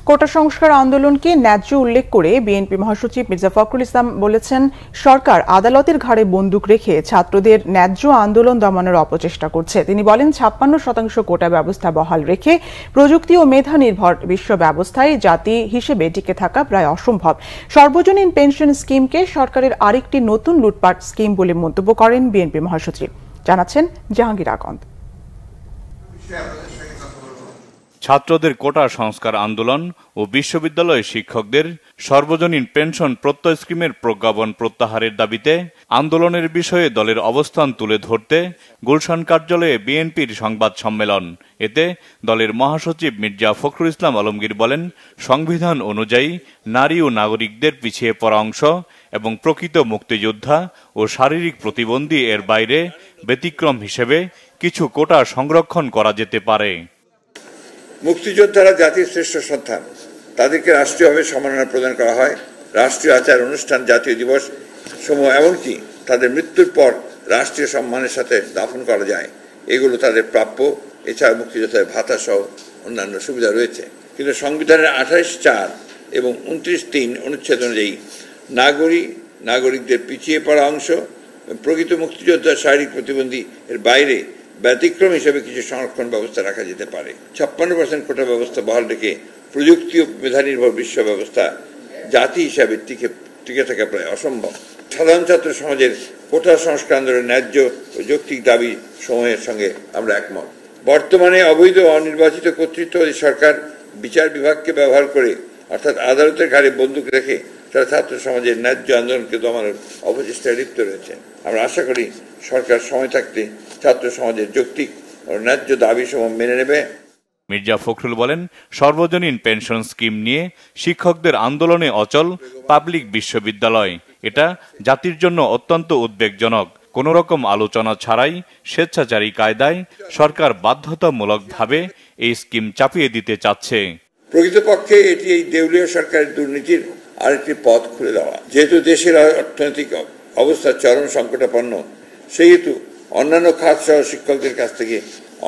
কোটা সংস্কার আন্দোলনকে ন্যায্য উল্লেখ করে বিএনপি মহাসচিব মির্জা ফখরুল ইসলাম বলেছেন, সরকার আদালতের ঘাড়ে বন্দুক রেখে ছাত্রদের ন্যায্য আন্দোলন দমানোর অপচেষ্টা করছে। তিনি বলেন, 56% কোটা ব্যবস্থা বহাল রেখে প্রযুক্তি ও মেধা নির্ভর বিশ্ব ব্যবস্থায় জাতি হিসেবে টিকে থাকা প্রায় অসম্ভব। সর্বজনীন পেনশন স্কিমকে সরকারের আরেকটি নতুন লুটপাট স্কিম বলে মন্তব্য করেন বিএনপি মহাসচিব। জানাচ্ছেন জাহাঙ্গীর আকন্দ। ছাত্রদের কোটা সংস্কার আন্দোলন ও বিশ্ববিদ্যালয় শিক্ষকদের সর্বজনীন পেনশন প্রত্যয় স্কিমের প্রজ্ঞাপন প্রত্যাহারের দাবিতে আন্দোলনের বিষয়ে দলের অবস্থান তুলে ধরতে গুলশান কার্যালয়ে বিএনপির সংবাদ সম্মেলন। এতে দলের মহাসচিব মির্জা ফখরুল ইসলাম আলমগীর বলেন, সংবিধান অনুযায়ী নারী ও নাগরিকদের পিছিয়ে পড়া অংশ এবং প্রকৃত মুক্তিযোদ্ধা ও শারীরিক প্রতিবন্ধী এর বাইরে ব্যতিক্রম হিসেবে কিছু কোটা সংরক্ষণ করা যেতে পারে। মুক্তিযোদ্ধারা জাতির শ্রেষ্ঠ সন্তান, তাদেরকে রাষ্ট্রীয়ভাবে সম্মাননা প্রদান করা হয়। রাষ্ট্রীয় আচার অনুষ্ঠান, জাতীয় দিবস সমূহ, এমনকি তাদের মৃত্যুর পর রাষ্ট্রীয় সম্মানের সাথে দাফন করা যায়। এগুলো তাদের প্রাপ্য। এছাড়া মুক্তিযোদ্ধাদের ভাতা সহ অন্যান্য সুবিধা রয়েছে। কিন্তু সংবিধানের 28(4) এবং 29(3) অনুচ্ছেদ অনুযায়ী নাগরিকদের পিছিয়ে পড়া অংশ, প্রকৃত মুক্তিযোদ্ধা, শারীরিক প্রতিবন্ধী এর বাইরে ব্যতিক্রম হিসেবে কিছু সংরক্ষণ ব্যবস্থা রাখা যেতে পারে। 56% কোটা ব্যবস্থা বহাল রেখে প্রযুক্তি ও মেধা নির্ভর বিশ্ব ব্যবস্থা জাতি হিসাবে টিকে থাকা প্রায় অসম্ভব। সাধারণ ছাত্র সমাজের কোটা সংস্কার আন্দোলনের ন্যায্য ও যৌক্তিক দাবি সমূহের সঙ্গে আমরা একমত। বর্তমানে অবৈধ অনির্বাচিত কর্তৃত্ববাদী সরকার বিচার বিভাগকে ব্যবহার করে, অর্থাৎ আদালতের ঘাড়ে বন্দুক রেখে তারা ছাত্র সমাজের ন্যায্য আন্দোলনকে দমানোর অপচেষ্টায় লিপ্ত রয়েছে। আমরা আশা করি সরকার সময় থাকতে ছাত্র সমাজের যৌক্তিক ও ন্যায্য দাবি সমূহ মেনে নেবে। মির্জা ফখরুল বলেন, সর্বজনীন পেনশন স্কিম নিয়ে শিক্ষকদের আন্দোলনে অচল পাবলিক বিশ্ববিদ্যালয়। এটা জাতির জন্য অত্যন্ত উদ্বেগজনক। কোন রকম আলোচনা ছাড়াই স্বেচ্ছাচারী কায়দায় সরকার বাধ্যতামূলকভাবে এই স্কিম চাপিয়ে দিতে চাচ্ছে। প্রকৃতপক্ষে এটি এই দেউলিয়া সরকারের দুর্নীতির আরেকটি পথ খুলে দেওয়া। যেহেতু দেশের অর্থনৈতিক অবস্থা চরম সংকটাপন্ন, সেহেতু অন্যান্য খাত সহ শিক্ষকদের কাছ থেকে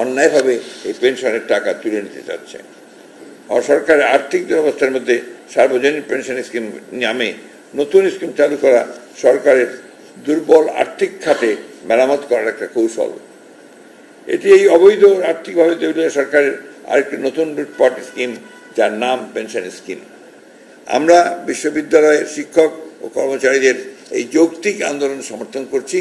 অন্যায়ভাবে এই পেনশনের টাকা তুলে নিতে চাচ্ছে। সরকারের আর্থিক দুরবস্থার মধ্যে সার্বজনীন পেনশন স্কিম নামে নতুন স্কিম চালু করা সরকারের দুর্বল আর্থিক খাতে মেরামত করার একটা কৌশল। এটি এই অবৈধ আর্থিকভাবে দেউলিয়া সরকারের আরেকটি নতুন লুটপাট স্কিম, যার নাম পেনশন স্কিম। আমরা বিশ্ববিদ্যালয়ের শিক্ষক ও কর্মচারীদের এই যৌক্তিক আন্দোলন সমর্থন করছি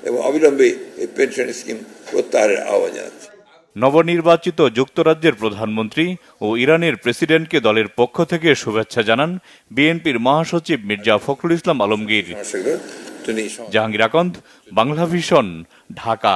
এবং অবিলম্বে এই পেনশন স্কিম প্রত্যাহারের আহ্বান জানাচ্ছি। নবনির্বাচিত যুক্তরাজ্যের প্রধানমন্ত্রী ও ইরানের প্রেসিডেন্টকে দলের পক্ষ থেকে শুভেচ্ছা জানান বিএনপির মহাসচিব মির্জা ফখরুল ইসলাম আলমগীর। জাহাঙ্গীর আকন্দ, বাংলা ভিশন, ঢাকা।